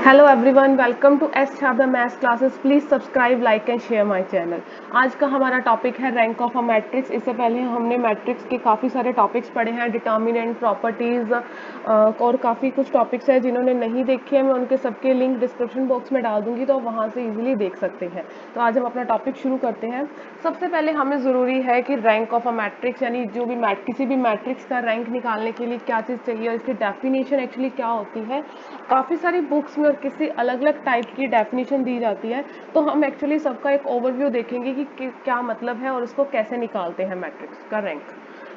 Hello everyone, welcome to S Chhabra maths classes. Please subscribe, like and share my channel. आज का हमारा topic है rank of a matrix. इससे पहले हमने मैट्रिक्स के काफ़ी सारे टॉपिक्स पढ़े हैं, डिटर्मिनेंट, प्रॉपर्टीज़ और काफ़ी कुछ टॉपिक्स हैं। जिन्होंने नहीं देखे हैं मैं उनके सबके लिंक डिस्क्रिप्शन बॉक्स में डाल दूंगी, तो आप वहाँ से इजीली देख सकते हैं। तो आज हम अपना टॉपिक शुरू करते हैं। सबसे पहले हमें ज़रूरी है कि रैंक ऑफ अ मैट्रिक्स यानी जो भी किसी भी मैट्रिक्स का रैंक निकालने के लिए क्या चीज़ चाहिए और इसकी डेफिनेशन एक्चुअली क्या होती है। काफ़ी सारी बुक्स में और किसी अलग अलग टाइप की डेफिनेशन दी जाती है, तो हम एक्चुअली सबका एक ओवरव्यू देखेंगे कि क्या मतलब है और उसको कैसे निकालते हैं मैट्रिक्स का रैंक।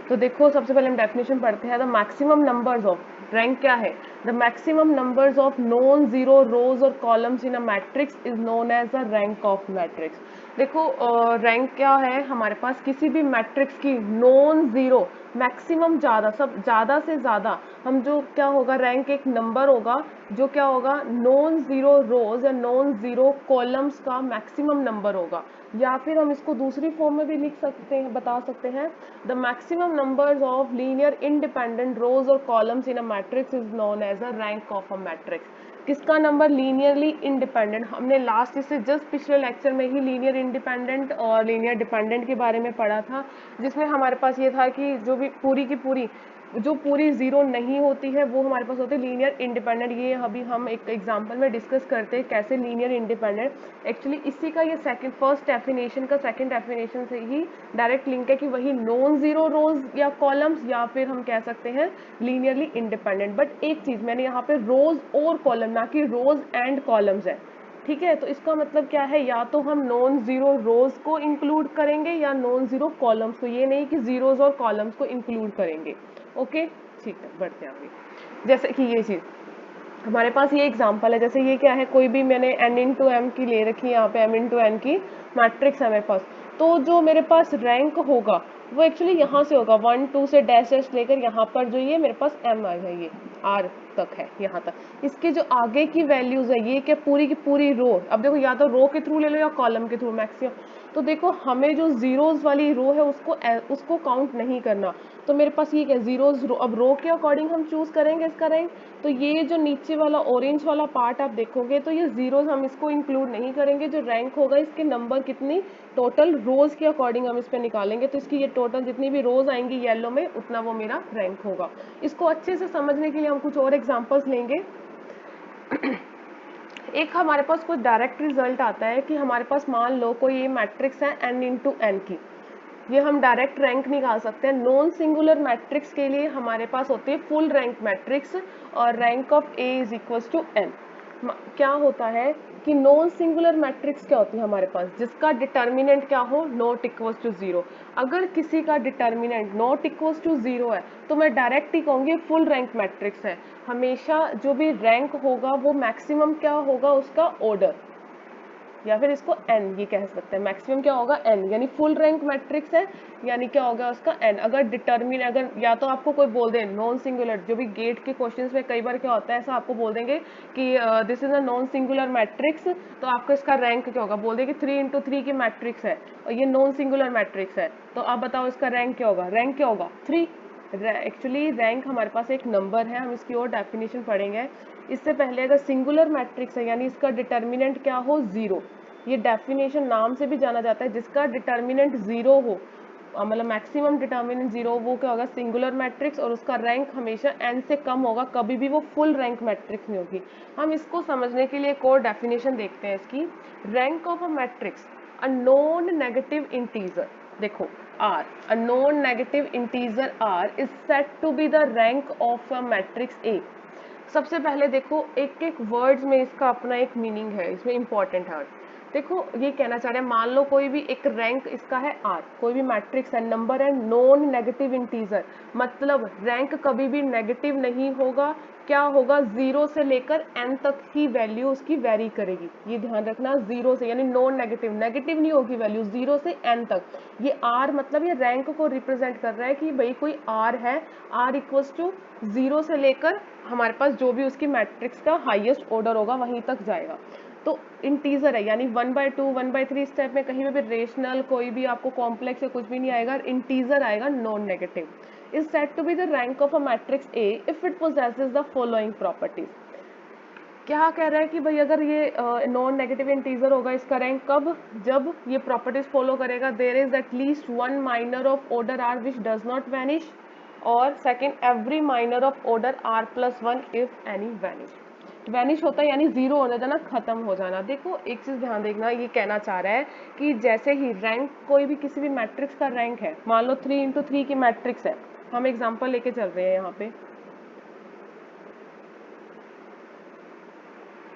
तो देखो, सबसे पहले हम डेफिनेशन पढ़ते हैं। The maximum numbers of rank क्या है? The maximum numbers of non zero rows और columns in a matrix is known as a rank of matrix. देखो, रैंक क्या है हमारे पास किसी भी मैट्रिक्स की नॉन जीरो, मैक्सिमम ज़्यादा, सब ज़्यादा से ज़्यादा हम जो क्या होगा, रैंक एक नंबर होगा जो क्या होगा, नॉन जीरो रोज या नॉन जीरो कॉलम्स का मैक्सिमम नंबर होगा। या फिर हम इसको दूसरी फॉर्म में भी लिख सकते हैं, बता सकते हैं, the maximum numbers of linear independent rows और columns in a matrix is known as a rank of a matrix. किसका नंबर? Linearly independent. हमने लास्ट इससे जस्ट पिछले लेक्चर में ही लीनियर इंडिपेंडेंट और लीनियर डिपेंडेंट के बारे में पढ़ा था, जिसमें हमारे पास ये था कि जो भी पूरी की पूरी जो पूरी जीरो नहीं होती है वो हमारे पास होती है लीनियर इंडिपेंडेंट। ये अभी हम एक एग्जांपल में डिस्कस करते हैं कैसे लीनियर इंडिपेंडेंट। एक्चुअली इसी का ये फर्स्ट डेफिनेशन का सेकंड डेफिनेशन से ही डायरेक्ट लिंक है कि वही नॉन जीरो रोज या कॉलम्स या फिर हम कह सकते हैं लीनियरली इंडिपेंडेंट। बट एक चीज मैंने यहाँ पे रोज और कॉलम, ना कि रोज एंड कॉलम्स है, ठीक है। तो इसका मतलब क्या है, या तो हम नॉन जीरो रोज को इंक्लूड करेंगे या नॉन जीरो कॉलम्स को, ये नहीं कि जीरोज और कॉलम्स को इंक्लूड करेंगे। ओके, ठीक है, बढ़ते हैं आगे। जैसे कि ये चीज हमारे पास ये एग्जांपल है, जैसे ये क्या है, कोई भी मैंने n इंटू एम की ले रखी है, यहाँ पे m इंटू एन की मैट्रिक्स है मेरे पास। तो जो मेरे पास रैंक होगा वो एक्चुअली यहाँ से होगा, 1 2 से डैश डैश लेकर यहाँ पर जो ये मेरे पास m आएगा, ये r तक है यहाँ तक। इसके जो आगे की वैल्यूज है ये क्या, पूरी की पूरी रो। अब देखो, या तो रो के थ्रू ले लो या कॉलम के थ्रू मैक्सिमम। तो देखो, हमें जो जीरोज वाली रो है उसको काउंट नहीं करना। तो मेरे पास ये क्या, जीरोज रो, अब रो के अकॉर्डिंग हम चूज करेंगे इसका रैंक। तो ये जो नीचे वाला ऑरेंज वाला पार्ट आप देखोगे तो ये जीरोज हम इसको इंक्लूड नहीं करेंगे। जो रैंक होगा इसके नंबर कितनी टोटल रोज के अकॉर्डिंग हम इस पे निकालेंगे, तो इसकी ये टोटल जितनी भी रोज आएंगी येलो में उतना वो मेरा रैंक होगा। इसको अच्छे से समझने के लिए हम कुछ और एग्जांपल्स लेंगे। एक हमारे पास कोई डायरेक्ट रिजल्ट आता है कि हमारे पास मान लो कोई ये मैट्रिक्स है n इंटू एन की, ये हम डायरेक्ट रैंक निकाल सकते हैं। नॉन सिंगुलर मैट्रिक्स के लिए हमारे पास होती है फुल रैंक मैट्रिक्स और rank of A is equal to n. क्या होता है कि नॉन सिंगुलर मैट्रिक्स क्या होती है हमारे पास, जिसका डिटर्मिनेंट क्या हो, नॉट इक्वल्स टू जीरो। अगर किसी का determinant not equals to zero है तो मैं डायरेक्ट ही कहूंगी फुल रैंक मैट्रिक्स है। हमेशा जो भी रैंक होगा वो मैक्सिमम क्या होगा, उसका ऑर्डर, या फिर इसको n ये कह सकते हैं। मैक्सिमम क्या होगा, n, यानी फुल रैंक मैट्रिक्स है, यानी क्या होगा उसका n। अगर या तो आपको कोई बोल दे नॉन सिंगुलर, जो भी गेट के क्वेश्चंस में कई बार क्या होता है, ऐसा आपको बोल देंगे कि this is a non singular matrix, तो आपको इसका रैंक क्या होगा, बोल देंगे 3 इंटू 3 की मैट्रिक्स है और ये नॉन सिंगुलर मैट्रिक्स है, तो आप बताओ इसका रैंक क्या होगा। रैंक क्या होगा, 3। एक्चुअली रैंक हमारे पास एक नंबर है, हम इसकी और डेफिनेशन पढ़ेंगे। इससे पहले अगर सिंगुलर मैट्रिक्स है यानी इसका डिटर्मिनेंट क्या हो, जीरो, ये डेफिनेशन नाम से भी जाना जाता है, जिसका डिटर्मिनेंट जीरो हो, मतलब मैक्सिमम डिटर्मिनेंट जीरो, वो क्या होगा, सिंगुलर मैट्रिक्स, और उसका रैंक हमेशा n से कम होगा, कभी भी वो फुल रैंक मैट्रिक्स नहीं होगी। हम इसको समझने के लिए एक और डेफिनेशन देखते हैं इसकी। Rank of a matrix, a non negative integer, देखो r, a known negative integer r is said to be the rank of a matrix A। सबसे पहले देखो, एक एक वर्ड्स में इसका अपना एक मीनिंग है, इसमें इंपॉर्टेंट है। देखो, ये कहना चाह रहे हैं, मान लो कोई भी एक रैंक इसका है r, कोई भी मैट्रिक्स है, नंबर है, नॉन नेगेटिव इंटीजर, मतलब रैंक कभी भी नेगेटिव नहीं होगा। क्या होगा, जीरो से लेकर n तक ही वैल्यू उसकी वेरी करेगी, ये ध्यान रखना। जीरो से यानी नॉन नेगेटिव, नेगेटिव नहीं होगी वैल्यू, जीरो से n तक। ये r मतलब ये रैंक को रिप्रेजेंट कर रहा है कि भाई कोई r है, r इक्वल्स टू जीरो से लेकर हमारे पास जो भी उसकी मैट्रिक्स का हाईएस्ट ऑर्डर होगा वहीं तक जाएगा। तो इंटीजर है यानी 1/2 1/3 इस टाइप में कहीं भी रेशनल कोई भी आपको कॉम्प्लेक्स या कुछ भी नहीं आएगा, इंटीजर आएगा non negative. Is said to be the rank of a matrix A if it possesses the following properties. क्या कह रहा है कि भाई अगर ये नॉन नेगेटिव इंटीजर होगा इसका रैंक कब, जब ये प्रॉपर्टीज फॉलो करेगा, there is at least one minor of order r which does not vanish, और second every minor of order r plus one if any vanish. Vanish होता है यानी जीरो हो जाना, खत्म हो जाना। देखो एक चीज ध्यान देखना, ये कहना चाह रहा है कि जैसे ही रैंक कोई भी किसी भी मैट्रिक्स का रैंक है, मान लो 3x3 की मैट्रिक्स है, हम एग्जांपल लेके चल रहे हैं यहाँ पे,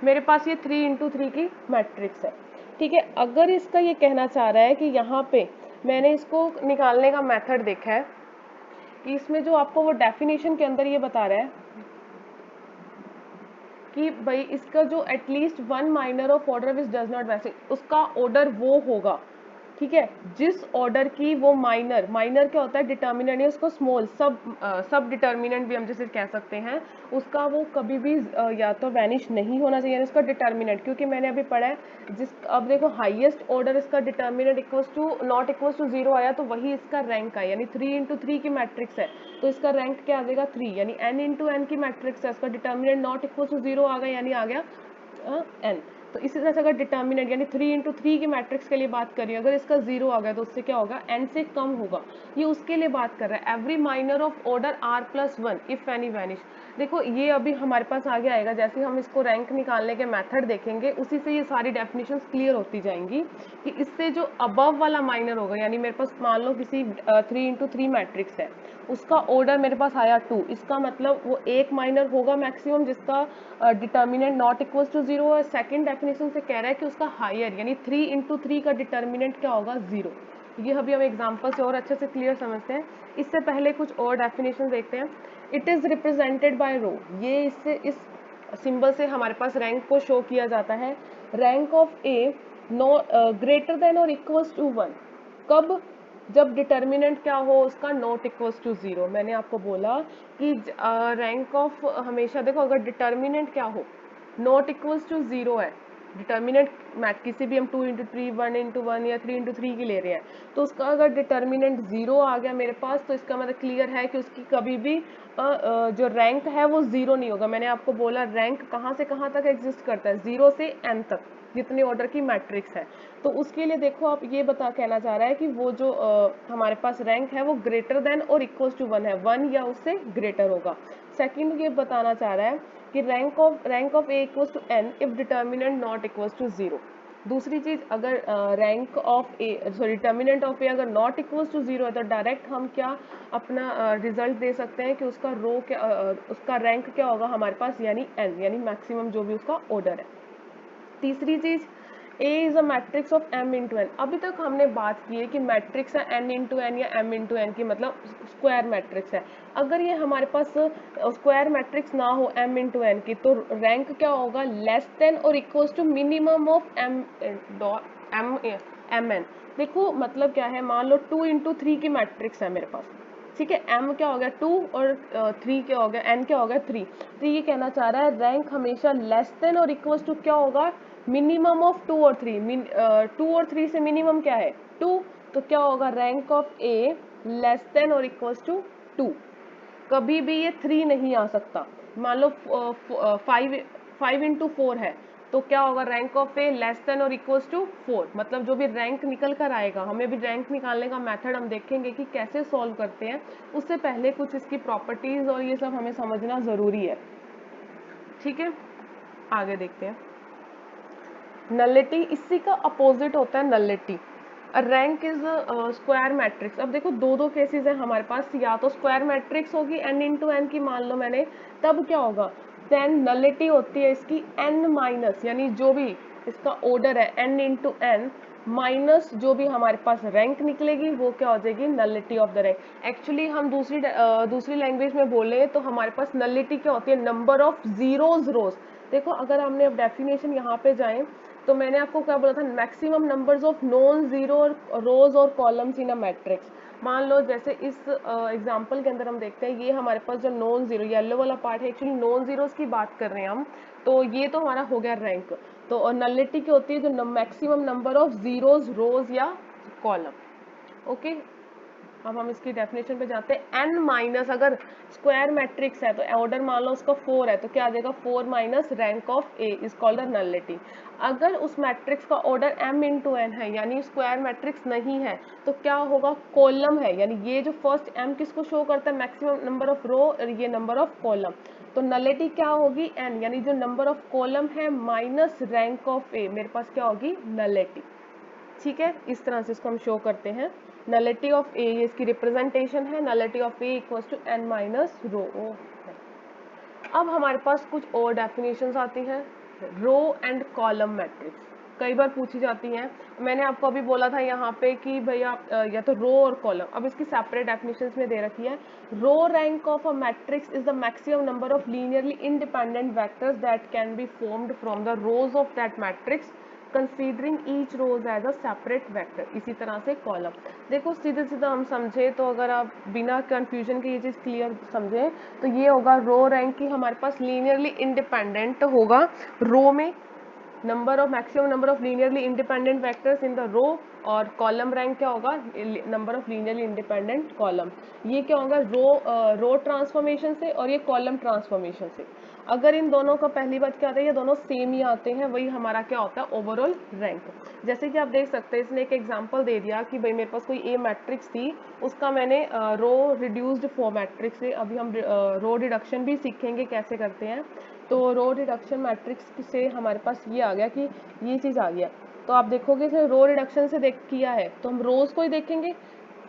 मेरे पास ये 3x3 की मैट्रिक्स है, ठीक है। अगर इसका ये कहना चाह रहा है कि यहाँ पे मैंने इसको निकालने का मेथड देखा है कि इसमें जो आपको वो डेफिनेशन के अंदर ये बता रहा है कि भाई इसका जो at least one minor of order which does not वैसे, उसका ऑर्डर वो होगा, ठीक है, जिस ऑर्डर की वो माइनर, माइनर क्या होता है, डिटर्मिनेंट, उसको स्मॉल सब डिटर्मिनेंट भी हम जैसे कह सकते हैं, उसका वो कभी भी या तो वैनिश नहीं होना चाहिए, उसका डिटर्मिनेंट, क्योंकि मैंने अभी पढ़ा है जिस, अब देखो हाईएस्ट ऑर्डर इसका determinant equals to not equals to zero आया तो वही इसका रैंक है, यानी 3x3 की मैट्रिक्स है तो इसका रैंक क्या आ जाएगा 3, यानी n×n की मैट्रिक्स है, इसका determinant not equals to zero आ गया, यानी आ गया n। तो इसी तरह से अगर डिटर्मिनेंट यानी 3x3 की मैट्रिक्स के लिए बात करिए, अगर इसका जीरो आ गया तो उससे क्या होगा, n से कम होगा, ये उसके लिए बात कर रहा है। Every minor of order r plus one if any vanish. देखो ये अभी हमारे पास आगे आएगा, जैसे हम इसको रैंक निकालने के मेथड देखेंगे उसी से ये सारी डेफिनेशंस क्लियर होती जाएंगी कि इससे जो अबव वाला माइनर होगा, यानी मेरे पास मान लो किसी 3x3 मैट्रिक्स है, उसका ऑर्डर मेरे पास आया 2, इसका मतलब वो एक माइनर होगा मैक्सिमम जिसका determinant not equals to zero है। सेकंड डेफिनेशन से कह रहा है कि उसका हायर यानी 3x3 का डिटर्मिनेंट क्या होगा, जीरो। ये अभी हम एग्जांपल से और अच्छे से क्लियर समझते हैं। इससे पहले कुछ और डेफिनेशन देखते हैं। इट इज रिप्रेजेंटेड बाय रो, ये इससे इस सिंबल से हमारे पास रैंक को शो किया जाता है। Rank of A no greater than और इक्वल्स टू वन, कब, जब डिटर्मिनेंट क्या हो उसका नॉट इक्वल्स टू जीरो। मैंने आपको बोला कि रैंक ऑफ हमेशा देखो अगर डिटर्मिनेंट क्या हो, नॉट इक्वल्स टू जीरो है, डिटर्मिनेंट मैथ किसी भी हम 2x3 1x1 या 3x3 की ले रहे हैं, तो उसका अगर डिटर्मिनेंट जीरो आ गया मेरे पास तो इसका मतलब क्लियर है कि उसकी कभी भी जो रैंक है वो जीरो नहीं होगा। मैंने आपको बोला रैंक कहाँ से कहाँ तक एग्जिस्ट करता है, जीरो से n तक जितने ऑर्डर की मैट्रिक्स है। तो उसके लिए देखो आप ये कहना चाह रहा है कि वो जो हमारे पास रैंक है वो ग्रेटर देन और इक्वल्स टू वन है, वन या उससे ग्रेटर होगा। सेकंड ये बताना चाह रहा है कि rank of A equals to n if determinant not equals to zero. दूसरी चीज, अगर rank of A sorry determinant of A अगर नॉट इक्वल्स टू जीरो है तो डायरेक्ट हम क्या अपना रिजल्ट दे सकते हैं कि उसका रो क्या उसका रैंक क्या होगा हमारे पास, यानी एन, यानी मैक्सिमम जो भी उसका ऑर्डर है। तीसरी चीज, A is a matrix of m into N. अभी तक हमने बात की है कि मैट्रिक्स है n इंटू एन या m इंटू एन की, मतलब स्क्वायर मैट्रिक्स है। अगर ये हमारे पास स्क्वायर मैट्रिक्स ना हो m इंटू एन की तो रैंक क्या होगा, लेस देन और equals to minimum of M N. देखो मतलब क्या है, मान लो 2x3 की मैट्रिक्स है मेरे पास, ठीक है, m क्या हो गया 2 और 3 क्या हो गया n क्या हो गया 3। तो ये कहना चाह रहा है रैंक हमेशा लेस देन और इक्वल्स टू क्या होगा, मिनिमम ऑफ 2 और 3। 2 और 3 से मिनिमम क्या है 2, तो क्या होगा rank of A less than और इक्वल्स टू 2। कभी भी ये 3 नहीं आ सकता। मान लो 5x4 है तो क्या होगा rank of A less than और इक्वल्स टू 4। मतलब जो भी रैंक निकल कर आएगा, हमें भी रैंक निकालने का मेथड हम देखेंगे कि कैसे सॉल्व करते हैं, उससे पहले कुछ इसकी प्रॉपर्टीज और ये सब हमें समझना जरूरी है, ठीक है। आगे देखते हैं। नलिटी, इसी का अपोजिट होता है nullity. Rank is square matrix. अब देखो दो केसेस है हमारे पास, या तो स्क्वायर मैट्रिक्स होगी n इंटू एन की, मान लो मैंने, तब क्या होगा, देन नलिटी होती है इसकी n माइनस, यानी जो भी इसका ऑर्डर है n इंटू एन माइनस जो भी हमारे पास रैंक निकलेगी वो क्या हो जाएगी, nullity of the rank. Actually हम दूसरी लैंग्वेज में बोले तो हमारे पास नलिटी क्या होती है, नंबर ऑफ जीरोज रोज। देखो अगर हमने अब डेफिनेशन यहाँ पे जाए तो मैंने आपको क्या बोला था, maximum numbers of non zero rows और कॉलम्स इन अ मैट्रिक्स। मान लो जैसे इस एग्जांपल के अंदर हम देखते हैं, ये हमारे पास जो नॉन जीरो येलो वाला पार्ट है, एक्चुअली नॉन जीरोस की बात कर रहे हैं हम, तो ये तो हमारा हो गया रैंक। तो नलिटी की होती है जो मैक्सिमम नंबर ऑफ जीरोज रोज या कॉलम, ओके। अब हम इसकी डेफिनेशन पे जाते हैं। n माइनस, अगर स्क्वायर मैट्रिक्स है तो ऑर्डर मान लो उसका 4 है तो क्या आ जाएगा 4 minus rank of A is called the nullity. अगर उस मैट्रिक्स का ऑर्डर m इंटू एन है यानी स्क्वायर मैट्रिक्स नहीं है तो क्या होगा, कॉलम है, यानी ये जो फर्स्ट m किसको शो करता है, मैक्सिमम नंबर ऑफ रो और ये नंबर ऑफ कॉलम। तो नलिटी क्या होगी n, यानी जो नंबर ऑफ कॉलम है माइनस रैंक ऑफ ए, मेरे पास क्या होगी नलिटी। ठीक है, इस तरह से इसको हम शो करते हैं। नलिटी ऑफ ए, ये इसकी रिप्रेजेंटेशन है, nullity of A equals to n minus rho ओ। अब हमारे पास कुछ और डेफिनेशंस आती हैं। रो एंड कॉलम मैट्रिक्स कई बार पूछी जाती हैं। मैंने आपको अभी बोला था यहाँ पे कि भैया या तो रो और कॉलम, अब इसकी सेपरेट डेफिनेशंस में दे रखी है। Row rank of a matrix is the maximum number of linearly independent vectors that can be formed from the rows of that matrix considering each rows as a separate vector. इसी तरह से column, देखो सीधे सीधा हम समझे तो अगर आप बिना कंफ्यूजन के ये चीज़ क्लियर समझें तो ये होगा रो रैंक की हमारे पास लीनियरली इंडिपेंडेंट होगा रो में, number of maximum number of linearly independent vectors in the row, और कॉलम रैंक क्या होगा, number of linearly independent column. ये क्या होगा रो ट्रांसफॉर्मेशन से और ये कॉलम ट्रांसफॉर्मेशन से। अगर इन दोनों का पहली बात क्या आता है, ये दोनों सेम ही आते हैं, वही हमारा क्या होता है ओवरऑल रैंक। जैसे कि आप देख सकते हैं इसने एक एग्जांपल दे दिया कि भाई मेरे पास कोई ए मैट्रिक्स थी, उसका मैंने रो रिड्यूस्ड फॉर्म मैट्रिक्स से, अभी हम रो रिडक्शन भी सीखेंगे कैसे करते हैं। तो रो रिडक्शन मैट्रिक्स से हमारे पास ये आ गया कि ये चीज़ आ गया। तो आप देखोगे सर रो रिडक्शन से देख किया है तो हम रोज को ही देखेंगे,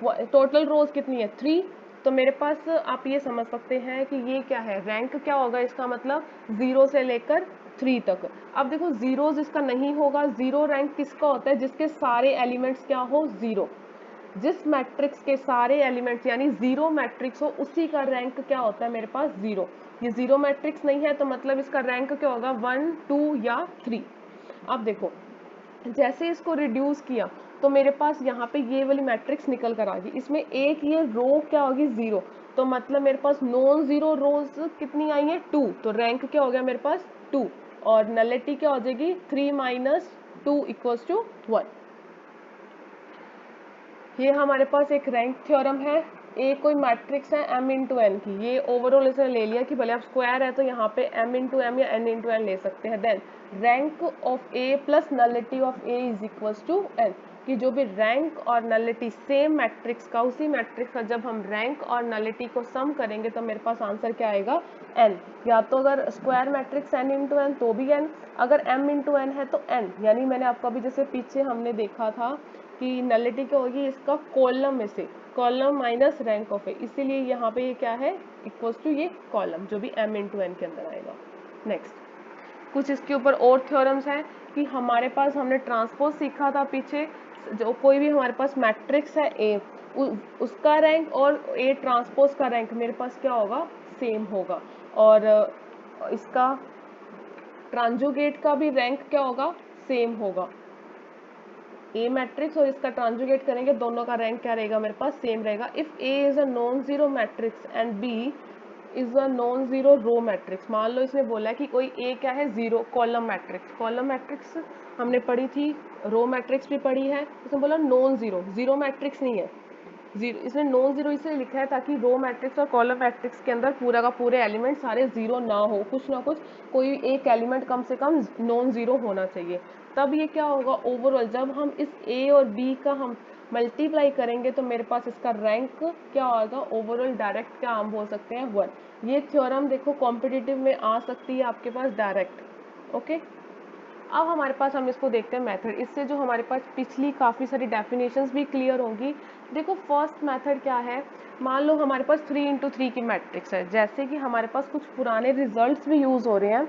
टोटल रोज कितनी है 3। तो मेरे पास आप ये समझ सकते हैं कि ये क्या है, रैंक क्या होगा इसका, मतलब 0 से लेकर 3 तक। अब देखो जीरोज इसका नहीं होगा, जीरो रैंक किसका होता है, जिसके सारे एलिमेंट्स क्या हो 0। जिस मैट्रिक्स के सारे एलिमेंट्स यानी जीरो मैट्रिक्स हो उसी का रैंक क्या होता है मेरे पास 0। ये जीरो मैट्रिक्स नहीं है तो मतलब इसका रैंक क्या होगा 1 2 या 3। अब देखो जैसे इसको रिड्यूस किया तो मेरे पास यहाँ पे ये वाली मैट्रिक्स निकल कर आ गई, इसमें एक ये रो क्या होगी 0, तो मतलब मेरे पास नॉन जीरो रोज कितनी आई है 2, तो रैंक क्या हो गया मेरे पास 2, और नलिटी क्या हो जाएगी 3 माइनस 2 इक्वल्स टू 1। ये हमारे पास एक रैंक थ्योरम है। ए कोई मैट्रिक्स है m इंटू एन की, ये ओवरऑल इसने ले लिया कि भले आप स्क्वायर है तो यहाँ पे m इंटू एम या n इंटू एन ले सकते हैं। Then rank of A plus nullity of A is equals to n, कि जो भी रैंक और नलिटी सेम मैट्रिक्स का, उसी मैट्रिक्स का जब हम रैंक और नलिटी को सम करेंगे तो मेरे पास आंसर क्या आएगा n। या तो अगर square matrix n into N तो भी n, अगर m इंटू एन है तो n, यानी मैंने आपको अभी जैसे पीछे हमने देखा था कि नलिटी क्या होगी इसका कॉलम में से, कॉलम माइनस रैंक ऑफ ए, इसीलिए यहाँ पे ये क्या है इक्वल्स टू ये कॉलम जो भी m इंटू एन के अंदर आएगा। नेक्स्ट कुछ इसके ऊपर और थ्योरम्स हैं कि हमारे पास हमने ट्रांसपोज सीखा था पीछे, जो कोई भी हमारे पास मैट्रिक्स है ए, उसका रैंक और ए ट्रांसपोज का रैंक मेरे पास क्या होगा सेम होगा, और इसका ट्रांजुगेट का भी रैंक क्या होगा सेम होगा। ए मैट्रिक्स और इसका ट्रांजुगेट करेंगे दोनों का रैंक क्या रहेगा मेरे पास सेम रहेगा। If A is a non zero matrix and B is a non zero row matrix, मान लो इसने बोला कि कोई ए क्या है zero column matrix, column matrix हमने पढ़ी थी, रो मैट्रिक्स भी पढ़ी है, उसने बोला नॉन जीरो, जीरो मैट्रिक्स नहीं है जीरो, इसने नॉन जीरो इसलिए लिखा है ताकि रो मैट्रिक्स और कॉलम मैट्रिक्स के अंदर पूरा का पूरे एलिमेंट सारे जीरो ना हो, कुछ ना कुछ कोई एक एलिमेंट कम से कम नॉन जीरो होना चाहिए। तब ये क्या होगा ओवरऑल जब हम इस ए और बी का हम मल्टीप्लाई करेंगे तो मेरे पास इसका रैंक क्या होगा ओवरऑल डायरेक्ट क्या हम बोल सकते हैं 1। ये थ्योरम देखो कॉम्पिटिटिव में आ सकती है आपके पास डायरेक्ट। ओके, अब हमारे पास हम इसको देखते हैं मेथड, इससे जो हमारे पास पिछली काफ़ी सारी डेफिनेशंस भी क्लियर होंगी। देखो फर्स्ट मेथड क्या है, मान लो हमारे पास 3 इंटू 3 की मैट्रिक्स है, जैसे कि हमारे पास कुछ पुराने रिजल्ट्स भी यूज़ हो रहे हैं।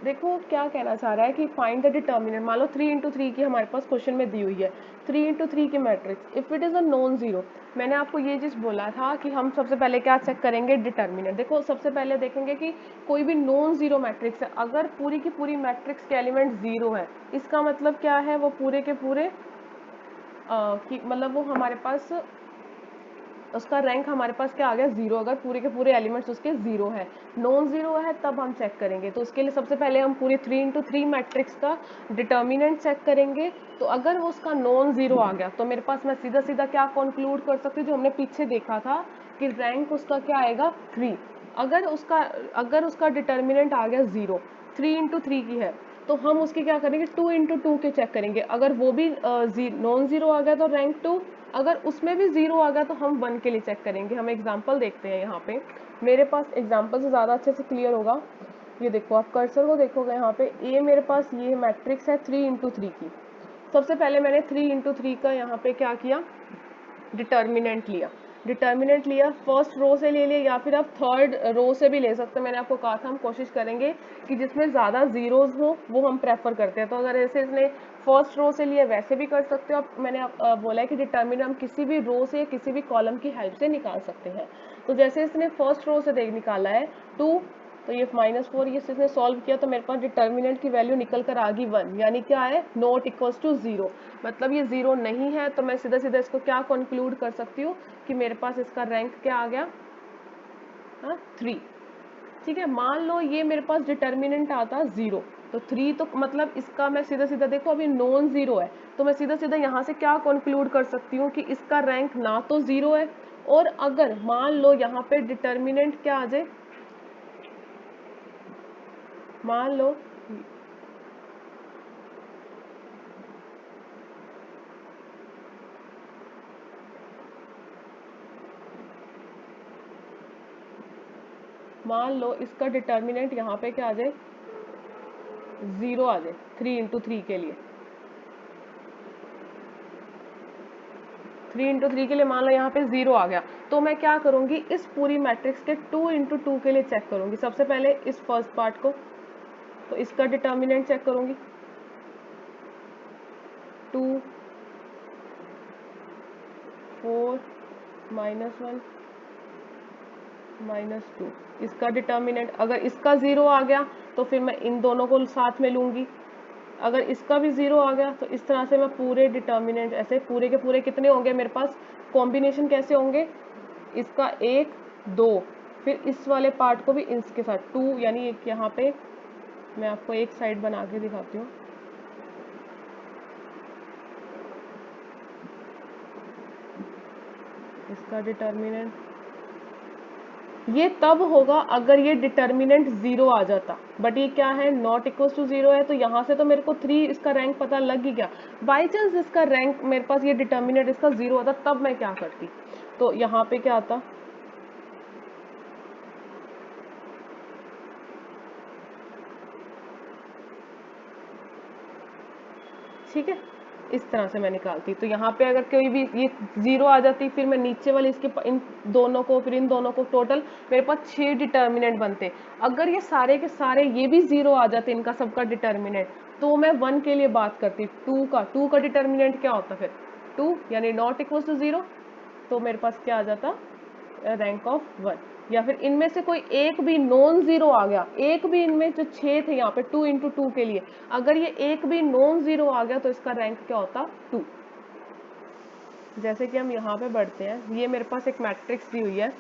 देखो क्या कहना चाह रहा है कि फाइंड द डिटर्मिनेंट, मान लो 3 इंटू 3 की हमारे पास क्वेश्चन में दी हुई है 3 इंटू 3 की matrix, if it is a non zero. मैंने आपको ये चीज़ बोला था कि हम सबसे पहले क्या चेक करेंगे डिटर्मिनेंट। देखो सबसे पहले देखेंगे कि कोई भी नॉन जीरो मैट्रिक्स है, अगर पूरी की पूरी मैट्रिक्स के एलिमेंट जीरो है इसका मतलब क्या है, वो पूरे के पूरे कि मतलब वो हमारे पास उसका रैंक हमारे पास क्या आ गया 0, अगर पूरे के पूरे एलिमेंट्स उसके 0 है। नॉन 0 है तब हम चेक करेंगे। तो उसके लिए सबसे पहले हम पूरी 3x3 मैट्रिक्स का डिटर्मिनेंट चेक करेंगे। तो अगर वो उसका नॉन 0 आ गया तो मेरे पास मैं सीधा सीधा क्या कंक्लूड कर सकती हूँ, जो हमने पीछे देखा था कि रैंक उसका क्या आएगा 3। अगर उसका डिटर्मिनेंट आ गया 0, 3x3 की है, तो हम उसके क्या करेंगे 2x2 के चेक करेंगे। अगर वो भी नॉन 0 आ गया तो रैंक 2, अगर उसमें भी 0 आ गया तो हम 1 के लिए चेक करेंगे। हम एग्जांपल देखते हैं यहाँ पे, मेरे पास एग्जांपल से ज़्यादा अच्छे से क्लियर होगा। ये देखो, आप कर्सर को देखोगे यहाँ पे, ये मेरे पास ये मैट्रिक्स है 3x3 की। सबसे पहले मैंने 3x3 का यहाँ पे क्या किया, डिटर्मिनेंट लिया फर्स्ट रो से ले लिया, या फिर आप थर्ड रो से भी ले सकते हैं। मैंने आपको कहा था हम कोशिश करेंगे कि जिसमें ज़्यादा जीरोज हो वो हम प्रेफर करते हैं। तो अगर ऐसे इसने फर्स्ट रो से लिए वैसे भी कर सकते हो आप। मैंने बोला है कि डिटर्मिनेंट हम किसी भी रो से या किसी भी कॉलम की हेल्प से निकाल सकते हैं। तो जैसे इसने फर्स्ट रो से देख निकाला है 2, तो ये -4, ये इसने सॉल्व किया तो मेरे पास डिटर्मिनेंट की वैल्यू निकल कर आ गई 1, यानी क्या है नॉट इक्वल्स टू 0, मतलब ये 0 नहीं है। तो मैं सीधा सीधा इसको क्या कंक्लूड कर सकती हूँ कि मेरे पास इसका रैंक क्या आ गया, 3। ठीक है, मान लो ये मेरे पास डिटर्मिनेंट आता 0, तो 3, तो मतलब इसका मैं सीधा सीधा देखो अभी नॉन 0 है, तो मैं सीधा सीधा यहाँ से क्या कंक्लूड कर सकती हूँ कि इसका रैंक ना तो 0 है, और अगर मान लो यहाँ पे डिटर्मिनेंट क्या आ जाए, मान लो इसका डिटर्मिनेंट यहाँ पे क्या आ जाए 0 आ जाए 3x3 के लिए। 3x3 के लिए मान लो यहाँ पे 0 आ गया, तो मैं क्या करूँगी इस पूरी मैट्रिक्स के 2x2 के लिए चेक करूँगी। सबसे पहले इस फर्स्ट पार्ट को, तो इसका डिटर्मिनेंट चेक करूँगी 2, 4, -1, -2, इसका डिटर्मिनेंट। अगर इसका 0 आ गया तो फिर मैं इन दोनों को साथ में लूँगी। अगर इसका भी 0 आ गया तो इस तरह से मैं पूरे डिटर्मिनेंट, ऐसे पूरे के पूरे कितने होंगे मेरे पास, कॉम्बिनेशन कैसे होंगे, इसका 1, 2, फिर इस वाले पार्ट को भी इसके साथ 2, यानी एक यहाँ पे मैं आपको एक साइड बना के दिखाती हूँ। इसका डिटर्मिनेंट ये तब होगा अगर ये डिटर्मिनेंट 0 आ जाता, बट ये क्या है नॉट इक्वल टू 0 है, तो यहाँ से तो मेरे को 3 इसका रैंक पता लग ही गया। बाई चांस इसका रैंक मेरे पास ये डिटर्मिनेंट इसका 0 आता, तब मैं क्या करती, तो यहाँ पे क्या आता, ठीक है, इस तरह से मैं निकालती। तो यहाँ पे अगर कोई भी ये 0 आ जाती, फिर मैं नीचे वाले इसके इन दोनों को, फिर इन दोनों को, टोटल मेरे पास 6 डिटर्मिनेंट बनते। अगर ये सारे के सारे ये भी 0 आ जाते, इनका सबका डिटर्मिनेंट, तो मैं 1 के लिए बात करती। 2 का डिटर्मिनेंट क्या होता फिर 2, यानी नॉट इक्वल टू 0, तो मेरे पास क्या आ जाता रैंक ऑफ 1। या फिर इनमें से कोई एक भी नॉन 0 आ गया, एक भी इनमें जो 6 थे यहाँ पे 2x2 के लिए, अगर ये एक भी नॉन 0 आ गया तो इसका रैंक क्या होता 2। जैसे कि हम यहाँ पे बढ़ते हैं, ये मेरे पास एक मैट्रिक्स दी हुई है,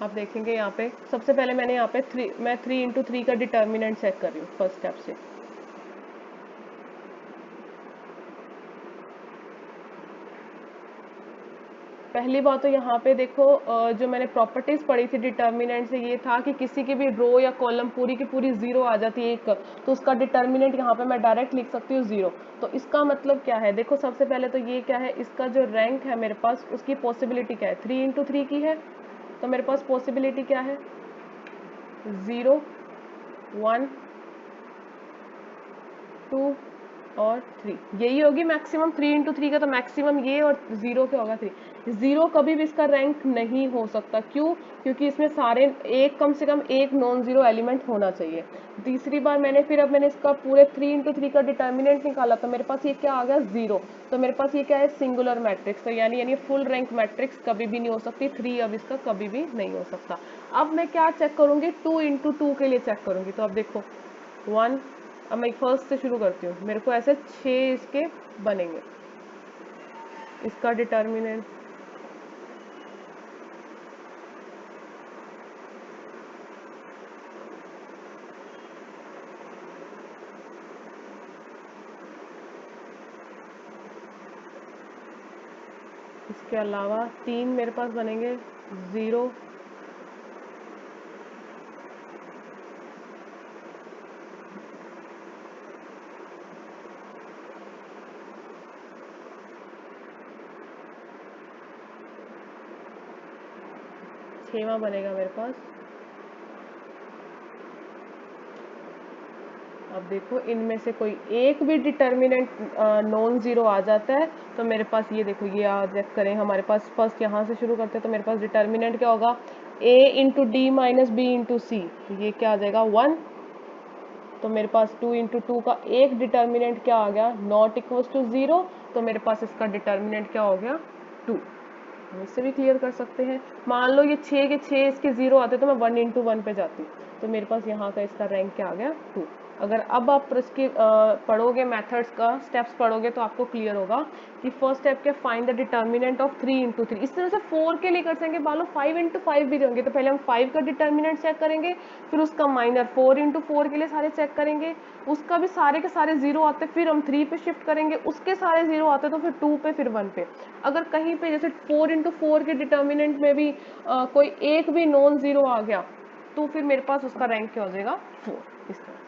आप देखेंगे यहाँ पे सबसे पहले मैंने यहाँ पे 3x3 का डिटर्मिनेंट चेक कर रही हूँ फर्स्ट स्टेप से। पहली बात तो यहाँ पे देखो, जो मैंने प्रॉपर्टीज पढ़ी थी डिटर्मिनेंट से, ये था कि किसी की भी रो या कॉलम पूरी की पूरी 0 आ जाती है एक, तो उसका डिटर्मिनेंट यहाँ पे मैं डायरेक्ट लिख सकती हूँ 0। तो इसका मतलब क्या है, देखो सबसे पहले तो ये क्या है, इसका जो रैंक है मेरे पास उसकी पॉसिबिलिटी क्या है 3x3 की है, तो मेरे पास पॉसिबिलिटी क्या है 0, 1, 2 और 3, यही होगी मैक्सिमम। 3x3 का तो मैक्सिमम ये, और 0 क्या होगा 3। 0 कभी भी इसका रैंक नहीं हो सकता, क्यों, क्योंकि इसमें सारे एक, कम से कम एक नॉन 0 एलिमेंट होना चाहिए। तीसरी बार अब मैंने इसका पूरे 3x3 का डिटर्मिनेंट निकाला, तो मेरे पास ये क्या आ गया 0, तो मेरे पास ये क्या है सिंगुलर मैट्रिक्स, तो यानी फुल रैंक मैट्रिक्स कभी भी नहीं हो सकती। 3 अब इसका कभी भी नहीं हो सकता। अब मैं क्या चेक करूंगी 2x2 के लिए चेक करूंगी, तो अब देखो 1। अब मैं फर्स्ट से शुरू करती हूँ, मेरे को ऐसे 6 इसके बनेंगे। इसका डिटर्मिनेंट इसके अलावा 3 मेरे पास बनेंगे 0, 6वां बनेगा मेरे पास। अब देखो इनमें से कोई एक भी डिटर्मिनेंट नॉन जीरो आ जाता है तो मेरे पास ये देखो ये चेक करें, हमारे पास फर्स्ट यहाँ से शुरू करते हैं तो मेरे पास डिटर्मिनेंट क्या होगा, a into d minus b into c, ये क्या आ जाएगा 1। तो मेरे पास 2 इंटू टू का एक डिटर्मिनेंट क्या आ गया, नॉट इक्वल्स टू 0, तो मेरे पास इसका डिटर्मिनेंट क्या हो गया 2। हम इससे भी क्लियर कर सकते हैं। मान लो ये 6 के 6 इसके 0 आते तो मैं 1 इंटू 1 पे जाती, तो मेरे पास यहाँ का इसका रैंक क्या आ गया 2। अगर अब आप इसके पढ़ोगे मेथड्स का स्टेप्स पढ़ोगे तो आपको क्लियर होगा कि फर्स्ट स्टेप क्या, find the determinant of 3 into 3। इस तरह से 4 के लिए कर सकेंगे, मान लो 5 इंटू 5 भी देंगे तो पहले हम 5 का डिटर्मिनेंट चेक करेंगे, फिर उसका माइनर 4 इंटू 4 के लिए सारे चेक करेंगे, उसका भी सारे के सारे 0 आते फिर हम 3 पे शिफ्ट करेंगे, उसके सारे 0 आते तो फिर 2 पे फिर 1 पे। अगर कहीं पे जैसे 4 इंटू 4 के डिटर्मिनेंट में भी कोई एक भी नॉन जीरो आ गया तो फिर मेरे पास उसका रैंक क्या हो जाएगा 4। इस तरह से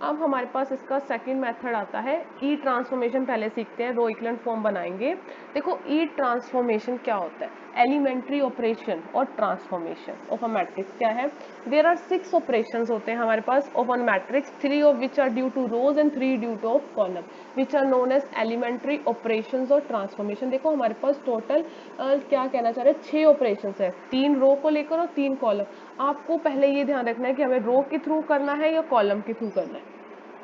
अब हमारे पास इसका सेकंड मेथड आता है ई ट्रांसफॉर्मेशन। पहले सीखते हैं, रो इक्विवेलेंट फॉर्म बनाएंगे। देखो ई ट्रांसफॉर्मेशन क्या होता है, एलिमेंट्री ऑपरेशन और ट्रांसफॉर्मेशन ऑफ अ मैट्रिक्स क्या है। देयर आर 6 ऑपरेशंस होते हैं हमारे पास of an matrix, 3 of which are due to rows and 3 due to of column, which are known as elementary operations और ट्रांसफॉर्मेशन। देखो हमारे पास टोटल क्या कहना चाह रहे हैं, 6 ऑपरेशंस है, 3 रो को लेकर और 3 कॉलम। आपको पहले ये ध्यान रखना है कि हमें रो के थ्रू करना है या कॉलम के थ्रू करना है,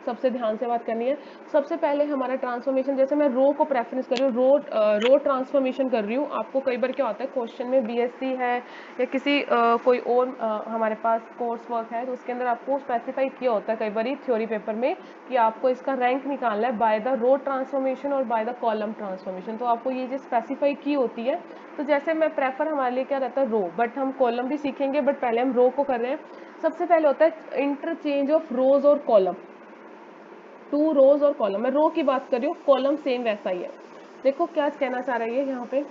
सबसे ध्यान से बात करनी है। सबसे पहले हमारा ट्रांसफॉर्मेशन, जैसे मैं रो को प्रेफरेंस कर रही हूँ, रो ट्रांसफॉर्मेशन कर रही हूँ। आपको कई बार क्या होता है क्वेश्चन में, बीएससी है या किसी कोई और हमारे पास कोर्स वर्क है तो उसके अंदर आपको स्पेसिफाई किया होता है कई बार थ्योरी पेपर में कि आपको इसका रैंक निकालना है बाय द रो ट्रांसफॉर्मेशन और बाय द कॉलम ट्रांसफॉर्मेशन। तो आपको ये चीज़ स्पेसिफाई की होती है। तो जैसे मैं प्रेफर, हमारे लिए क्या रहता है रो, बट हम कॉलम भी सीखेंगे, बट पहले हम रो को कर रहे हैं। सबसे पहले होता है इंटरचेंज ऑफ रोज और कॉलम, 2 रोज और कॉलम। मैं रो की बात कर रही हूँ, कॉलम सेम वैसा ही है। देखो क्या कहना चाह रही है यहाँ पे,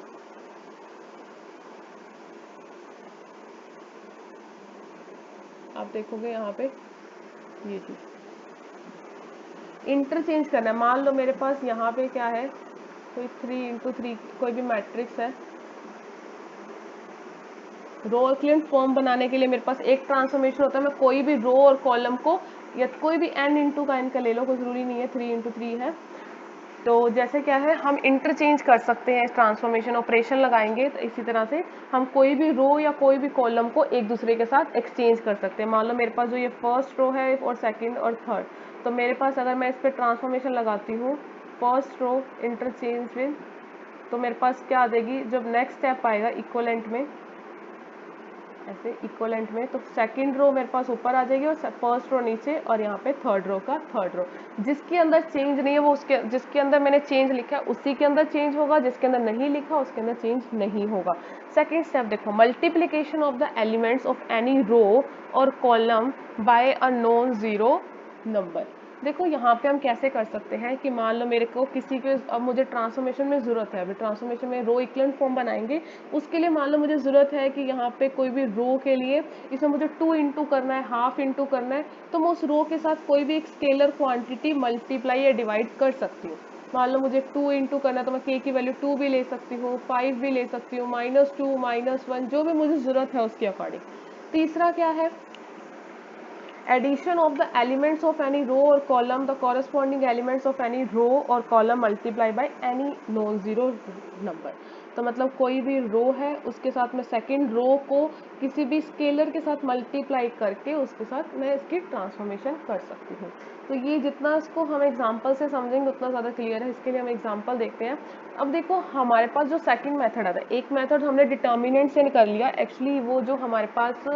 आप देखोगे यहाँ पे ये चीज इंटरचेंज करना है। मान लो मेरे पास यहाँ पे क्या है, कोई 3 इंटू 3 कोई भी मैट्रिक्स है। रो इक्विवेलेंट फॉर्म बनाने के लिए मेरे पास एक ट्रांसफॉर्मेशन होता है, मैं कोई भी रो और कॉलम को या कोई भी n इंटू का n का ले लो, कोई जरूरी नहीं है 3 इंटू 3 है। तो जैसे क्या है, हम इंटरचेंज कर सकते हैं, ट्रांसफॉर्मेशन ऑपरेशन लगाएंगे तो इसी तरह से हम कोई भी रो या कोई भी कॉलम को एक दूसरे के साथ एक्सचेंज कर सकते हैं। मान लो मेरे पास जो ये फर्स्ट रो है और सेकंड और थर्ड, तो मेरे पास अगर मैं इस पर ट्रांसफॉर्मेशन लगाती हूँ, फर्स्ट रो इंटरचेंज विद, तो मेरे पास क्या आ जाएगी, जब नेक्स्ट स्टेप आएगा इक्वलेंट में, ऐसे इक्वलेंट में, तो सेकंड रो मेरे पास ऊपर आ जाएगी और फर्स्ट रो नीचे, और यहाँ पे थर्ड रो का थर्ड रो। जिसके अंदर चेंज नहीं है वो उसके, जिसके अंदर मैंने चेंज लिखा है उसी के अंदर चेंज होगा, जिसके अंदर नहीं लिखा उसके अंदर चेंज नहीं होगा। सेकंड स्टेप देखो, multiplication of the elements of any row और column by a non zero number. देखो यहाँ पे हम कैसे कर सकते हैं कि मान लो मेरे को किसी के, अब मुझे ट्रांसफॉर्मेशन में ज़रूरत है, अभी ट्रांसफॉर्मेशन में रो इक्विवेलेंट फॉर्म बनाएंगे, उसके लिए मान लो मुझे ज़रूरत है कि यहाँ पे कोई भी रो के लिए इसमें मुझे 2 इंटू करना है, हाफ इंटू करना है, तो मैं उस रो के साथ कोई भी एक स्केलर क्वांटिटी मल्टीप्लाई या डिवाइड कर सकती हूँ। मान लो मुझे 2 इंटू करना है तो मैं k की वैल्यू 2 भी ले सकती हूँ, 5 भी ले सकती हूँ, -2 -1 जो भी मुझे ज़रूरत है उसके अकॉर्डिंग। तीसरा क्या है, addition of the elements of any row or column, the corresponding elements of any row or column multiply by any non-zero number। तो मतलब कोई भी रो है उसके साथ मैं सेकंड रो को किसी भी स्केलर के साथ मल्टीप्लाई करके उसके साथ मैं इसकी ट्रांसफॉर्मेशन कर सकती हूँ। तो ये जितना इसको हम एग्जांपल से समझेंगे उतना ज़्यादा क्लियर है। इसके लिए हम एग्जांपल देखते हैं। अब देखो हमारे पास जो सेकंड मेथड आता है, एक मेथड हमने डिटर्मिनेंट से कर लिया, एक्चुअली वो जो हमारे पास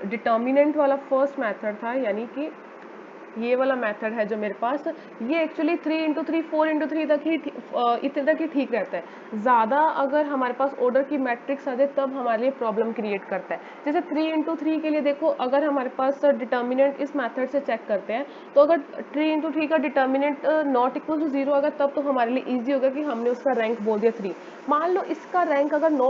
डिटर्मिनेंट वाला फर्स्ट मेथड था, यानी कि ये वाला मेथड है जो मेरे पास, ये एक्चुअली 3x3 4x3 तक ही इतने तक ही ठीक रहता है। ज़्यादा अगर हमारे पास ऑर्डर की मैट्रिक्स आ जाए तब हमारे लिए प्रॉब्लम क्रिएट करता है। जैसे 3x3 के लिए देखो, अगर हमारे पास डिटर्मिनेंट इस मेथड से चेक करते हैं, तो अगर 3x3 का डिटर्मिनेंट नॉट इक्वल टू 0 अगर, तब तो हमारे लिए ईजी होगा कि हमने उसका रैंक बोल दिया 3। मान लो इसका रैंक अगर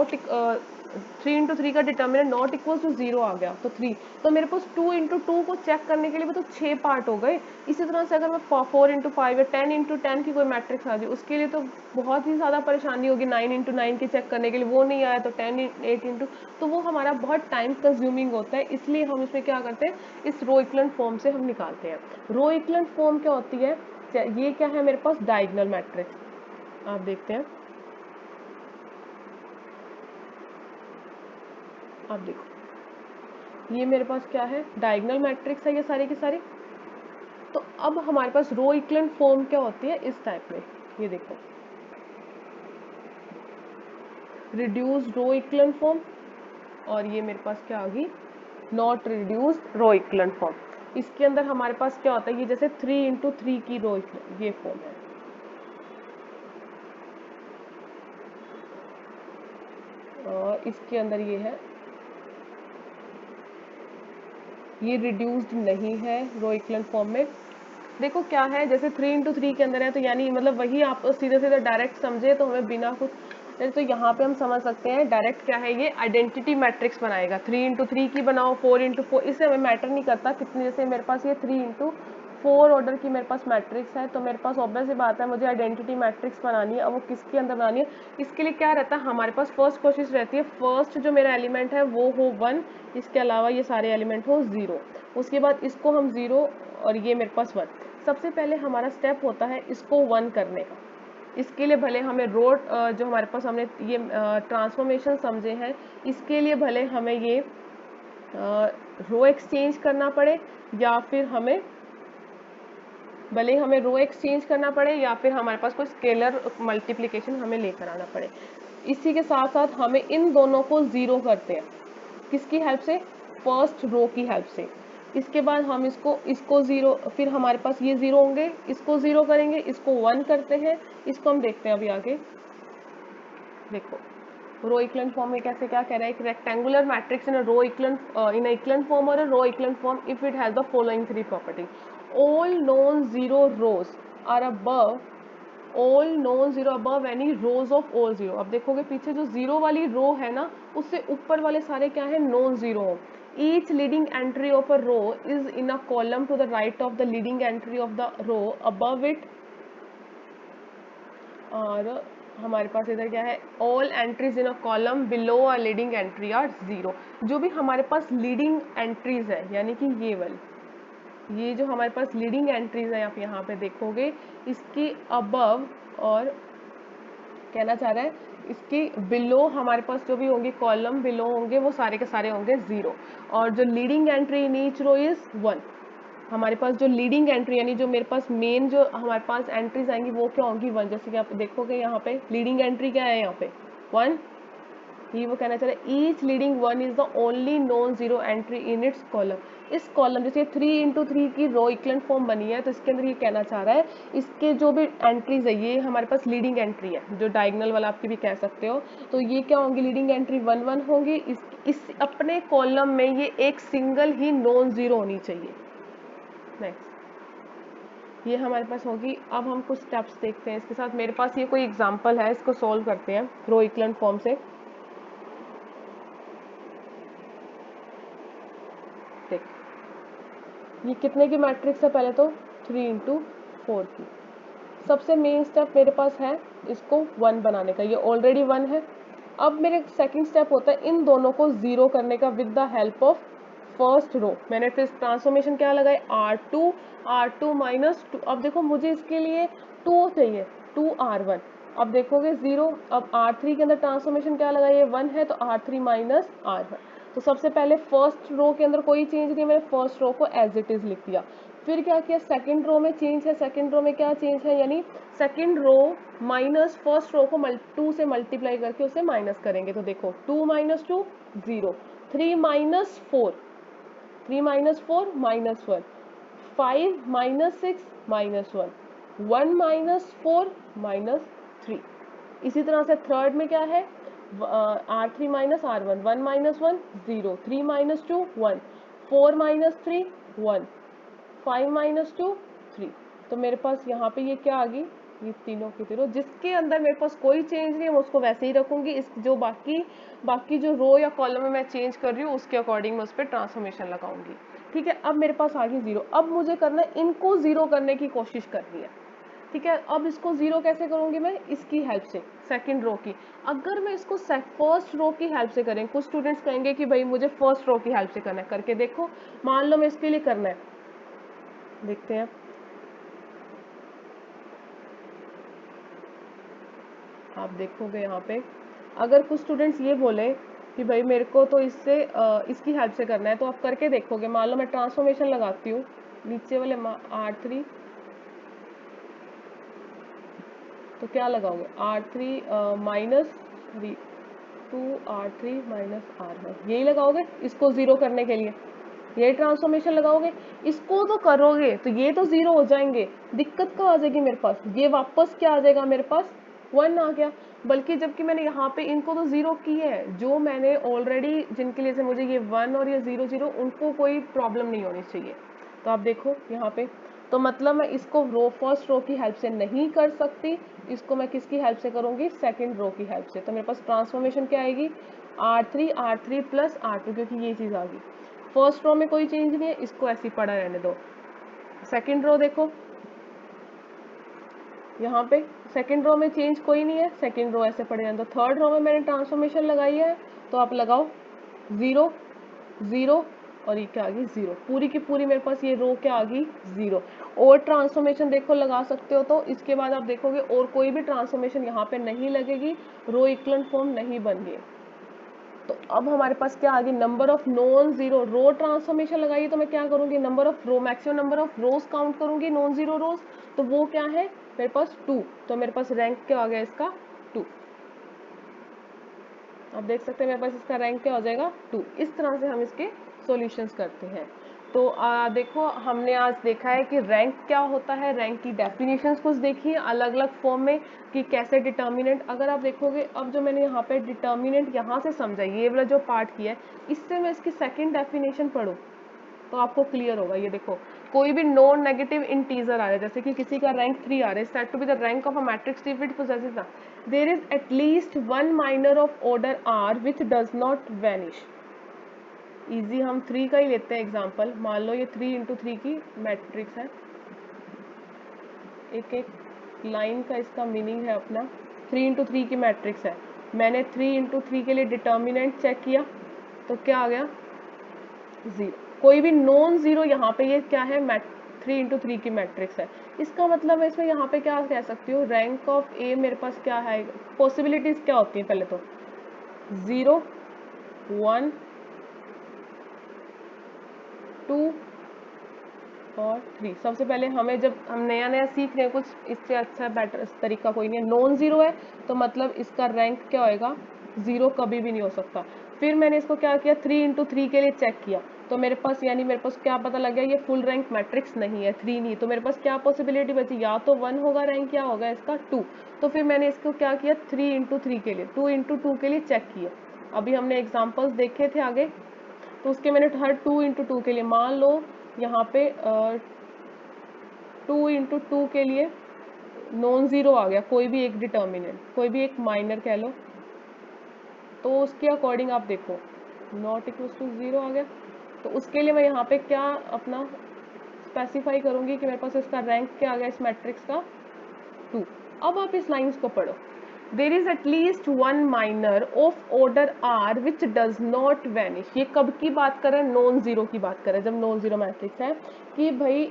3x3 का डिटर्मिनेंट नॉट इक्वल टू 0 आ गया तो 3, तो मेरे पास 2x2 को चेक करने के लिए भी तो 6 पार्ट हो गए। इसी तरह से अगर मैं 4x5 या 10x10 की कोई मैट्रिक्स आ जाए, उसके लिए तो बहुत ही ज़्यादा परेशानी होगी 9x9 की चेक करने के लिए, वो नहीं आया तो 8x, तो वो हमारा बहुत टाइम कंज्यूमिंग होता है। इसलिए हम इसमें क्या करते हैं, इस रो इक्विवेलेंट फॉर्म से हम निकालते हैं। रो इक्विवेलेंट फॉर्म क्या होती है, ये क्या है मेरे पास, डायगोनल मैट्रिक्स। आप देखते हैं, आप देखो ये मेरे पास क्या है, डायगोनल मैट्रिक्स है ये सारी की सारी। तो अब हमारे पास रो इक्विवेलेंट फॉर्म क्या होती है इस टाइप में, ये देखो, रिड्यूस रो इक्विवेलेंट फॉर्म, और ये मेरे पास क्या आ गई, not reduced row equivalent form. इसके अंदर हमारे पास क्या होता है, ये जैसे 3x3 की रो, ये फॉर्म है। और इसके अंदर ये है, ये रिड्यूस्ड नहीं है रो इक्विवेलेंट फॉर्म में। देखो क्या है, जैसे 3x3 के अंदर है, तो यानी मतलब वही आप सीधे सीधे डायरेक्ट समझे तो हमें बिना कुछ, तो यहाँ पे हम समझ सकते हैं डायरेक्ट क्या है, ये आइडेंटिटी मैट्रिक्स बनाएगा। 3x3 की बनाओ, 4x4, इससे हमें मैटर नहीं करता कितनी, जैसे मेरे पास ये 3x4 ऑर्डर की मेरे पास मैट्रिक्स है, तो मेरे पास ऑब्वियस सी बात है मुझे आइडेंटिटी मैट्रिक्स बनानी है। अब वो किसके अंदर बनानी है, इसके लिए क्या रहता है हमारे पास, फर्स्ट कोशिश रहती है फर्स्ट जो मेरा एलिमेंट है वो हो 1, इसके अलावा ये सारे एलिमेंट हो 0। उसके बाद इसको हम 0 और ये मेरे पास 1। सबसे पहले हमारा स्टेप होता है इसको 1 करने का। इसके लिए भले हमें रो, जो हमारे पास हमने ये ट्रांसफॉर्मेशन समझे हैं, इसके लिए भले हमें ये रो एक्सचेंज करना पड़े, या फिर हमें भले हमें रो एक्सचेंज करना पड़े, या फिर हमारे पास कोई स्केलर मल्टीप्लिकेशन हमें लेकर आना पड़े। इसी के साथ साथ हमें इन दोनों को 0 करते हैं, किसकी हेल्प से, फर्स्ट रो की हेल्प से। इसके बाद हम इसको 0, फिर हमारे पास ये 0 होंगे, इसको 0 करेंगे, इसको 1 करते हैं। इसको हम देखते हैं अभी आगे। देखो रो इक्विवेलेंट फॉर्म में कैसे क्या कह रहा है, एक rectangular matrix in a row equivalent form और a row equivalent form if it has the following 3 property. All non zero rows are above, all non zero above any rows of all zero. अब देखोगे पीछे जो zero वाली रो है ना, उससे ऊपर वाले सारे क्या है, non zero. Each leading entry of a row is in a column to the right of the leading entry of the row above it. और हमारे पास इधर क्या है, all entries in a column below a leading entry are 0। जो भी हमारे पास leading entries है, यानी कि ये वाली, ये जो हमारे पास लीडिंग एंट्रीज है आप यहाँ पे देखोगे, इसकी अबव, और कहना चाह रहा है इसकी बिलो हमारे पास जो भी होंगे कॉलम बिलो होंगे, वो सारे के सारे होंगे 0। और जो leading entry in each row is 1। हमारे पास जो लीडिंग एंट्री, यानी जो मेरे पास मेन जो हमारे पास एंट्रीज आएंगी वो क्या होंगी, 1। जैसे कि आप देखोगे यहाँ पे लीडिंग एंट्री क्या है, यहाँ पे 1। ये वो कहना चाह रहा है each leading 1 is the only non zero entry in its column. इस कॉलम, जैसे 3x3 की रो इक्विवेलेंट फॉर्म बनी है, तो इसके अंदर ये कहना चाह रहा है इसके जो भी एंट्रीज है ये हमारे पास लीडिंग एंट्री है, जो डायगोनल वाला आपकी भी कह सकते हो, तो ये क्या होंगी, लीडिंग एंट्री 1 1 होंगी। इस अपने कॉलम में ये एक सिंगल ही नॉन जीरो होनी चाहिए। नेक्स्ट ये हमारे पास होगी। अब हम कुछ स्टेप्स देखते हैं इसके साथ। मेरे पास ये कोई एग्जांपल है, इसको सॉल्व करते हैं रो इक्विवेलेंट फॉर्म से। देख, ये कितने की मैट्रिक्स है, पहले तो 3x4 की। सबसे मेन स्टेप मेरे पास है इसको 1 बनाने का, ये ऑलरेडी 1 है। अब मेरे सेकंड स्टेप होता है इन दोनों को 0 करने का with the help of first row. मैंने फिर ट्रांसफॉर्मेशन क्या लगाई, R2 माइनस 2। अब देखो मुझे इसके लिए 2 चाहिए, 2R1। अब देखोगे 0। अब R3 के अंदर ट्रांसफॉर्मेशन क्या लगाई है, 1 है, तो R3 माइनस R1। तो सबसे पहले फर्स्ट रो के अंदर कोई चेंज नहीं, मैंने फर्स्ट रो को एज इट इज लिख दिया। फिर क्या किया, सेकंड रो में चेंज है, सेकंड रो में क्या चेंज है, यानी second row minus first row को 2 से मल्टीप्लाई करके उसे माइनस करेंगे। तो देखो 2 minus 2 0, 3 minus 4, 3 minus 4 minus 1, 5 minus 6 minus 1, 1 minus 4 minus 3। इसी तरह से थर्ड में क्या है, R3 minus R1, 1 minus 1 0, 3 minus 2 1, 4 minus 3 1, 5 minus 2 3। तो मेरे पास यहाँ पे ये क्या आ गई, ये तीनों की तीनों, जिसके अंदर मेरे पास कोई चेंज नहीं है मैं उसको वैसे ही रखूंगी। इस जो बाकी जो रो या कॉलम में मैं चेंज कर रही हूँ उसके अकॉर्डिंग मैं उस पर ट्रांसफॉर्मेशन लगाऊंगी। ठीक है, अब मेरे पास आ गई जीरो। अब मुझे करना है, इनको जीरो करने की कोशिश करनी है। ठीक है, अब इसको जीरो कैसे करूंगी मैं, इसकी हेल्प से, सेकंड रो की। अगर मैं इसको फर्स्ट रो की हेल्प से करें, कुछ स्टूडेंट्स कहेंगे कि भाई मुझे फर्स्ट रो की हेल्प से करना है, करके देखो। मान लो मैं इसके लिए करना है, देखते हैं। आप देखोगे यहाँ पे, अगर कुछ स्टूडेंट्स ये बोले कि भाई मेरे को तो इससे इसकी हेल्प से करना है, तो आप करके देखोगे। मान लो मैं ट्रांसफॉर्मेशन लगाती हूँ, नीचे वाले R3, तो क्या लगाओगे, R3 minus 2R3 minus R1, यही लगाओगे इसको जीरो करने के लिए, यही ट्रांसफॉर्मेशन लगाओगे। इसको तो करोगे तो ये तो जीरो हो जाएंगे, दिक्कत कहाँ आ जाएगी मेरे पास, ये वापस क्या आ जाएगा मेरे पास, 1 आ गया। बल्कि जबकि मैंने यहाँ पे इनको तो जीरो की है, जो मैंने ऑलरेडी जिनके लिए से मुझे ये 1 और ये 0 0, उनको कोई प्रॉब्लम नहीं होनी चाहिए। तो आप देखो यहाँ पे, तो मतलब मैं इसको फर्स्ट रो की हेल्प से नहीं कर सकती, इसको मैं किसकी हेल्प से करूंगी, सेकंड रो की हेल्प से। तो मेरे पास ट्रांसफॉर्मेशन क्या आएगी, R3 प्लस R2, क्योंकि ये चीज आ गई। फर्स्ट रो में कोई चेंज नहीं है, इसको ऐसे ही पड़ा रहने दो। सेकंड रो देखो, यहाँ पे सेकंड रो में चेंज कोई नहीं है, सेकंड रो ऐसे पड़े रहने दो। थर्ड रो में मैंने ट्रांसफॉर्मेशन लगाई है, तो आप लगाओ 0 0, और ये क्या आ गई, 0। पूरी की पूरी मेरे पास ये रो क्या आ गई, 0। और ट्रांसफॉर्मेशन देखो लगा सकते हो, तो इसके बाद आप देखोगे और कोई भी ट्रांसफॉर्मेशन यहाँ पे नहीं लगेगी, रो इक्विवेलेंट फॉर्म नहीं बन गई। तो अब हमारे पास क्या आ गई, number of non zero row. Transformation लगाइए तो मैं क्या करूंगी, number of row, maximum number of rows count करूंगी नॉन जीरो रोज, तो वो क्या है मेरे पास 2। तो मेरे पास रैंक क्या आ गया इसका, 2। आप देख सकते हैं मेरे पास इसका रैंक क्या हो जाएगा, 2। इस तरह से हम इसके सॉल्यूशंस करते हैं। तो देखो हमने आज देखा है कि रैंक क्या होता है, रैंक की डेफिनेशंस कुछ देखी है अलग अलग फॉर्म में, कि कैसे डिटर्मिनेंट। अगर आप देखोगे अब जो मैंने यहाँ पे डिटर्मिनेंट यहाँ से समझा, ये वाला जो पार्ट किया है, इससे मैं इसकी सेकंड डेफिनेशन पढ़ूँ तो आपको क्लियर होगा। ये देखो, कोई भी नॉन नेगेटिव इंटीजर आ रहा है, जैसे कि किसी का रैंक 3 आ रहा है, said to be the rank of a matrix if it possesses the, there is at least one minor of order r which does not vanish। इजी हम 3 का ही लेते हैं एग्जांपल। मान लो ये 3 इंटू 3 की मैट्रिक्स है, एक एक लाइन का इसका मीनिंग है अपना। 3 इंटू 3 की मैट्रिक्स है, मैंने 3 इंटू 3 के लिए डिटर्मिनेंट चेक किया, तो क्या आ गया, 0। कोई भी नॉन जीरो यहाँ पे, ये क्या है, 3 इंटू 3 की मैट्रिक्स है। इसका मतलब है इसमें यहाँ पे क्या कह सकती हूँ, रैंक ऑफ ए मेरे पास क्या है, पॉसिबिलिटीज क्या होती है, पहले तो 0 1 2 और 3। सबसे पहले हमें, जब हम नया नया सीख रहे हैं कुछ, इससे अच्छा बेटर तरीका कोई नहीं है। नॉन जीरो है तो मतलब इसका रैंक क्या होएगा, 0 कभी भी नहीं हो सकता। फिर मैंने इसको क्या किया, 3 इंटू 3 के लिए चेक किया, तो मेरे पास यानी मेरे पास क्या पता लग गया, ये फुल रैंक मैट्रिक्स नहीं है, 3 नहीं। तो मेरे पास क्या पॉसिबिलिटी बची, या तो 1 होगा रैंक, या होगा इसका 2। तो फिर मैंने इसको क्या किया, 3 इंटू 3 के लिए, 2 इंटू 2 के लिए चेक किया। अभी हमने एग्जाम्पल्स देखे थे आगे, तो उसके मैंने हर 2 इंटू 2 के लिए, मान लो यहाँ पे 2 इंटू 2 के लिए नॉन जीरो आ गया, कोई भी एक डिटर्मिनेंट, कोई भी एक माइनर कह लो, तो उसके अकॉर्डिंग आप देखो नॉट इक्वल टू 0 आ गया। तो उसके लिए मैं यहाँ पे क्या अपना स्पेसिफाई करूंगी कि मेरे पास इसका रैंक क्या आ गया इस मैट्रिक्स का, 2। अब आप इस लाइंस को पढ़ो, there is at least one minor of order r which does not vanish. ये कब की बात कर रहे हैं, नॉन जीरो की बात कर रहे हैं, जब नॉन जीरो मैट्रिक्स है, कि भाई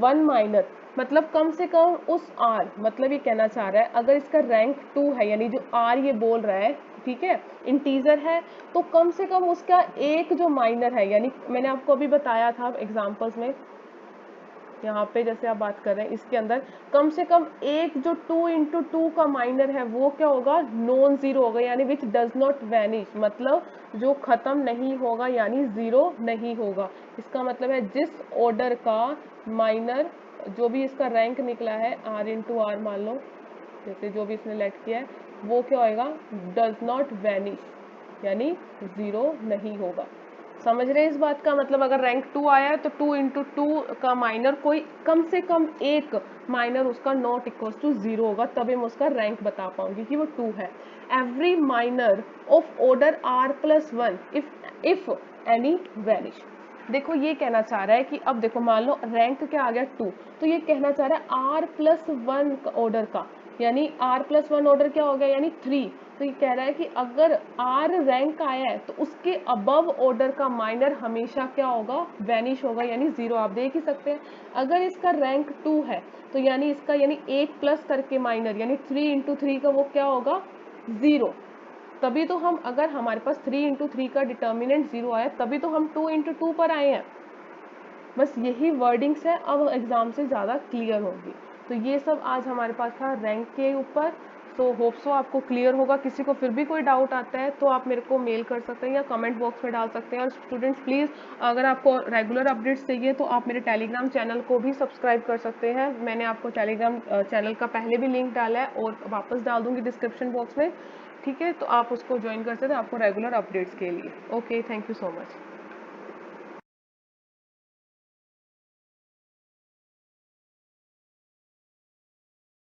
वन माइनर मतलब कम से कम उस r, मतलब ये कहना चाह रहा है अगर इसका रैंक 2 है, यानी जो r ये बोल रहा है, ठीक है, इंटीजर है, तो कम से कम उसका एक जो माइनर है, यानी मैंने आपको अभी बताया था एग्जाम्पल्स में, यहाँ पे जैसे आप बात कर रहे हैं इसके अंदर कम से कम एक जो 2 × 2 का माइनर है वो क्या होगा, नॉन जीरो होगा, यानी विच डज नॉट वैनिश, मतलब जो खत्म नहीं होगा यानी जीरो नहीं होगा। इसका मतलब है जिस ऑर्डर का माइनर जो भी इसका रैंक निकला है R×R मान लो, जैसे जो भी इसने लेट किया है वो क्या होएगा, डज नॉट वैनिश, यानी जीरो नहीं होगा। समझ रहे हैं इस बात का मतलब, अगर रैंक 2 आया है तो 2 × 2 का माइनर कोई कम से कम एक माइनर उसका नॉट इक्वल टू 0 होगा, तभी मैं उसका रैंक बता पाऊंगी कि वो 2 है। Every minor of order R+1 if any vanish. देखो ये कहना चाह रहा है कि अब देखो मान लो रैंक क्या आ गया 2, तो ये कहना चाह रहा है R+1 ऑर्डर का, यानी R+1 ऑर्डर क्या हो गया यानी 3। तो ये कह रहा है कि अगर R रैंक आया है तो उसके अबव ऑर्डर का माइनर हमेशा क्या होगा, वैनिश होगा, यानी 0। आप देख ही सकते हैं अगर इसका रैंक 2 है तो यानी इसका यानी 8 प्लस करके माइनर यानी 3 × 3 का वो क्या होगा, 0। तभी तो हम, अगर हमारे पास 3 × 3 का डिटर्मिनेंट 0 आया तभी तो हम 2 × 2 पर आए हैं। बस यही वर्डिंग्स है, अब एग्जाम से ज़्यादा क्लियर होगी। तो ये सब आज हमारे पास था रैंक के ऊपर। सो होप सो आपको क्लियर होगा। किसी को फिर भी कोई डाउट आता है तो आप मेरे को मेल कर सकते हैं या कमेंट बॉक्स में डाल सकते हैं। और स्टूडेंट्स प्लीज़, अगर आपको रेगुलर अपडेट्स चाहिए तो आप मेरे टेलीग्राम चैनल को भी सब्सक्राइब कर सकते हैं। मैंने आपको टेलीग्राम चैनल का पहले भी लिंक डाला है और वापस डाल दूंगी डिस्क्रिप्शन बॉक्स में, ठीक है, तो आप उसको ज्वाइन कर सकते हैं आपको रेगुलर अपडेट्स के लिए। Okay, thank you so much.